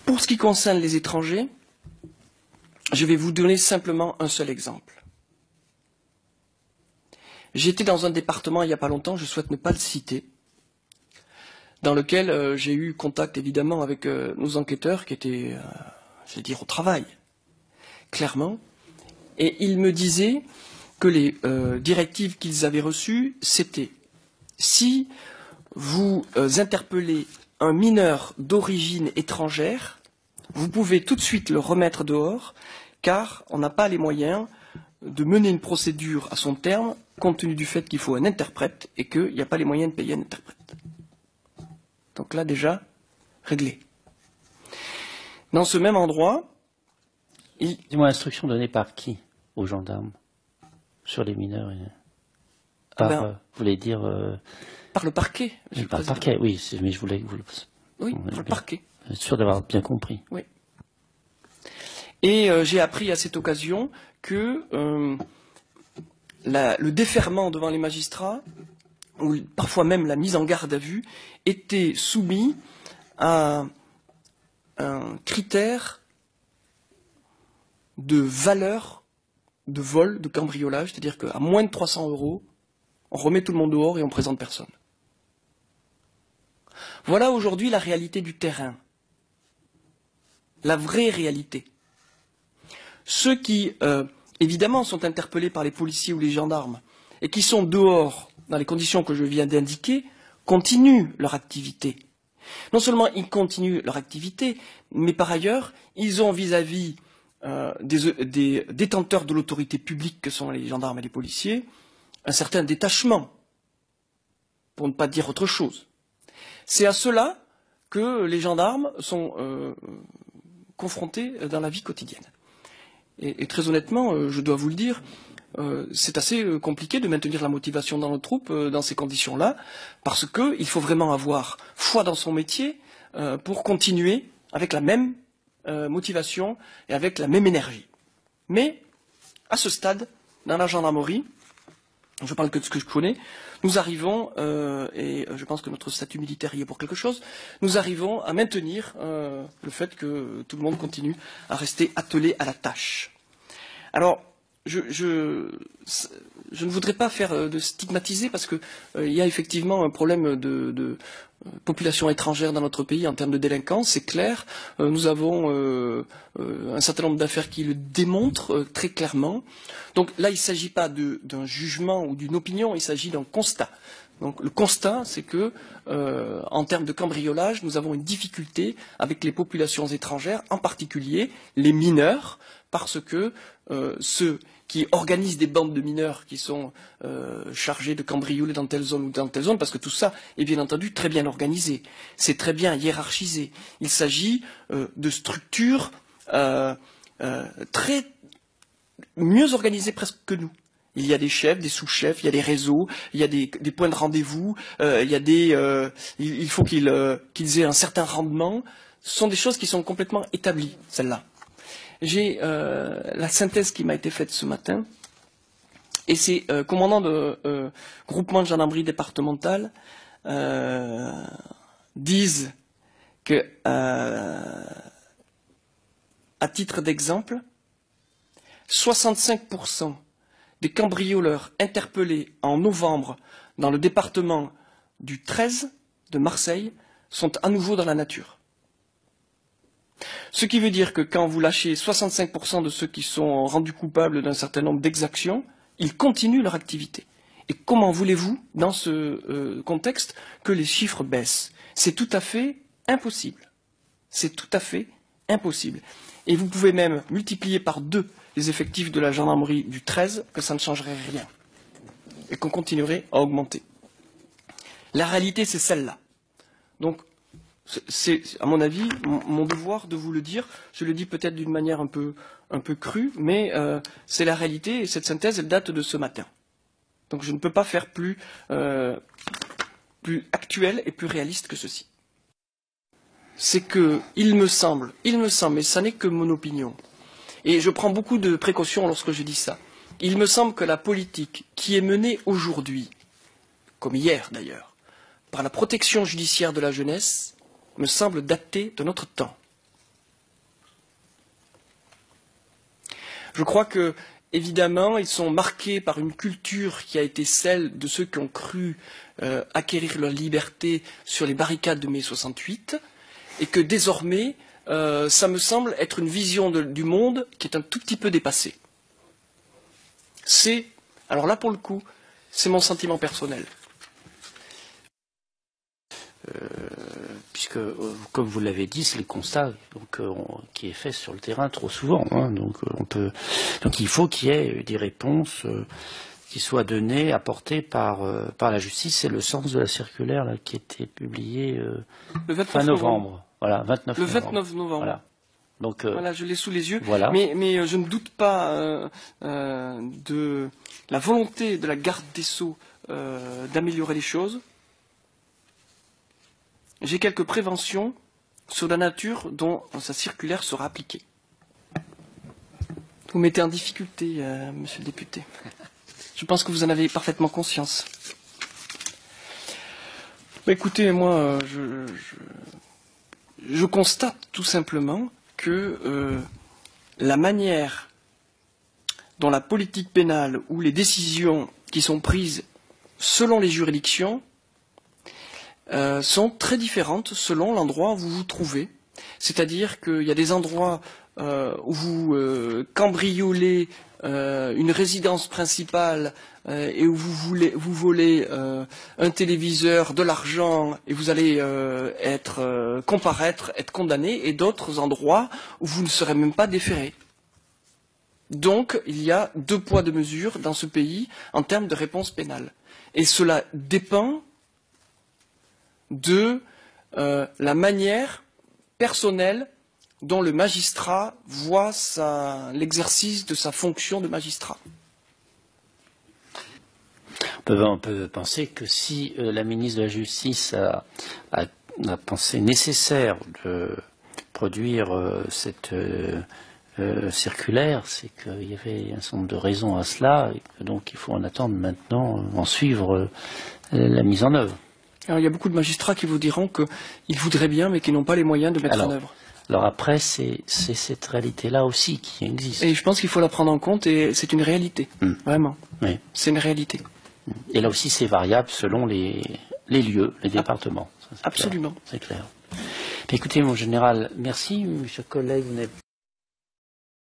Pour ce qui concerne les étrangers, je vais vous donner simplement un seul exemple. J'étais dans un département il n'y a pas longtemps, je souhaite ne pas le citer, dans lequel j'ai eu contact évidemment avec nos enquêteurs qui étaient, je vais dire, au travail, clairement, et ils me disaient que les directives qu'ils avaient reçues, c'était si vous interpellez un mineur d'origine étrangère, vous pouvez tout de suite le remettre dehors, car on n'a pas les moyens de mener une procédure à son terme, compte tenu du fait qu'il faut un interprète et qu'il n'y a pas les moyens de payer un interprète. Donc là, déjà, réglé. Dans ce même endroit... Dis-moi, instruction donnée par qui aux gendarmes sur les mineurs par, vous voulez dire... Par le parquet, monsieur le Par le parquet, oui, mais je voulais... Oui, par le parquet. Je suis sûr d'avoir bien compris. Oui. Et j'ai appris à cette occasion que le déferment devant les magistrats, ou parfois même la mise en garde à vue, était soumis à un critère de valeur de vol, de cambriolage, c'est-à-dire qu'à moins de 300 €, on remet tout le monde dehors et on ne présente personne. Voilà aujourd'hui la réalité du terrain, la vraie réalité. Ceux qui, évidemment, sont interpellés par les policiers ou les gendarmes et qui sont dehors dans les conditions que je viens d'indiquer, continuent leur activité. Non seulement ils continuent leur activité, mais par ailleurs, ils ont vis-à-vis des détenteurs de l'autorité publique que sont les gendarmes et les policiers, un certain détachement, pour ne pas dire autre chose. C'est à cela que les gendarmes sont confrontés dans la vie quotidienne. Et très honnêtement, je dois vous le dire, c'est assez compliqué de maintenir la motivation dans nos troupes dans ces conditions-là, parce qu'il faut vraiment avoir foi dans son métier pour continuer avec la même motivation et avec la même énergie. Mais, à ce stade, dans la gendarmerie, je parle que de ce que je connais, nous arrivons, et je pense que notre statut militaire y est pour quelque chose, nous arrivons à maintenir le fait que tout le monde continue à rester attelé à la tâche. Alors, je ne voudrais pas faire de stigmatiser parce que il y a effectivement un problème de population étrangère dans notre pays en termes de délinquance, c'est clair. Nous avons un certain nombre d'affaires qui le démontrent très clairement. Donc là, il ne s'agit pas d'un jugement ou d'une opinion, il s'agit d'un constat. Donc le constat, c'est que, en termes de cambriolage, nous avons une difficulté avec les populations étrangères, en particulier les mineurs, parce que ceux qui organisent des bandes de mineurs qui sont chargés de cambrioler dans telle zone ou dans telle zone, parce que tout ça est bien entendu très bien organisé, c'est très bien hiérarchisé. Il s'agit de structures très mieux organisées presque que nous. Il y a des chefs, des sous-chefs, il y a des réseaux, il y a des points de rendez-vous, il faut qu'ils aient un certain rendement. Ce sont des choses qui sont complètement établies, celles-là. J'ai la synthèse qui m'a été faite ce matin, et c'est commandant de groupement de gendarmerie départementale disent que, à titre d'exemple, 65% des cambrioleurs interpellés en novembre dans le département du 13 de Marseille sont à nouveau dans la nature. Ce qui veut dire que quand vous lâchez 65% de ceux qui sont rendus coupables d'un certain nombre d'exactions, ils continuent leur activité. Et comment voulez-vous, dans ce contexte, que les chiffres baissent? C'est tout à fait impossible. C'est tout à fait impossible. Et vous pouvez même multiplier par 2 les effectifs de la gendarmerie du 13, que ça ne changerait rien. Et qu'on continuerait à augmenter. La réalité, c'est celle-là. Donc, c'est, à mon avis, mon devoir de vous le dire. Je le dis peut-être d'une manière un peu crue, mais c'est la réalité, et cette synthèse, elle date de ce matin. Donc je ne peux pas faire plus actuel et plus réaliste que ceci. C'est que, il me semble, mais ça n'est que mon opinion, et je prends beaucoup de précautions lorsque je dis ça, il me semble que la politique qui est menée aujourd'hui, comme hier d'ailleurs, par la protection judiciaire de la jeunesse, me semble datée de notre temps. Je crois que, évidemment, ils sont marqués par une culture qui a été celle de ceux qui ont cru acquérir leur liberté sur les barricades de mai 68, et que désormais, ça me semble être une vision du monde qui est un tout petit peu dépassée. Alors là pour le coup, c'est mon sentiment personnel. Puisque, comme vous l'avez dit, c'est le constat qui est fait sur le terrain trop souvent. Hein, donc il faut qu'il y ait des réponses qui soient données, apportées par la justice. C'est le sens de la circulaire là, qui a été publiée fin novembre. Voilà, 29 novembre. Le 29 novembre. Voilà. Donc, voilà, je l'ai sous les yeux. Voilà. Mais je ne doute pas de la volonté de la garde des Sceaux d'améliorer les choses. J'ai quelques préventions sur la nature dont sa circulaire sera appliquée. Vous mettez en difficulté, monsieur le député. Je pense que vous en avez parfaitement conscience. Bah, écoutez, moi, je constate tout simplement que la manière dont la politique pénale ou les décisions qui sont prises selon les juridictions sont très différentes selon l'endroit où vous vous trouvez. C'est-à-dire qu'il y a des endroits où vous cambriolez une résidence principale et où vous volez un téléviseur, de l'argent, et vous allez comparaître, être condamné, et d'autres endroits où vous ne serez même pas déféré. Donc, il y a 2 poids 2 mesures dans ce pays en termes de réponse pénale. Et cela dépend de la manière personnelle dont le magistrat voit l'exercice de sa fonction de magistrat. On peut penser que si la ministre de la Justice a pensé nécessaire de produire cette circulaire, c'est qu'il y avait un certain nombre de raisons à cela, et que donc il faut en attendre maintenant, en suivre la mise en œuvre. Alors il y a beaucoup de magistrats qui vous diront qu'ils voudraient bien, mais qui n'ont pas les moyens de mettre en œuvre. Alors après, c'est cette réalité-là aussi qui existe. Et je pense qu'il faut la prendre en compte, et c'est une réalité, vraiment. Oui. C'est une réalité. Et là aussi, c'est variable selon les lieux, les départements. Absolument. C'est clair. Écoutez, mon général, merci, mes chers collègues.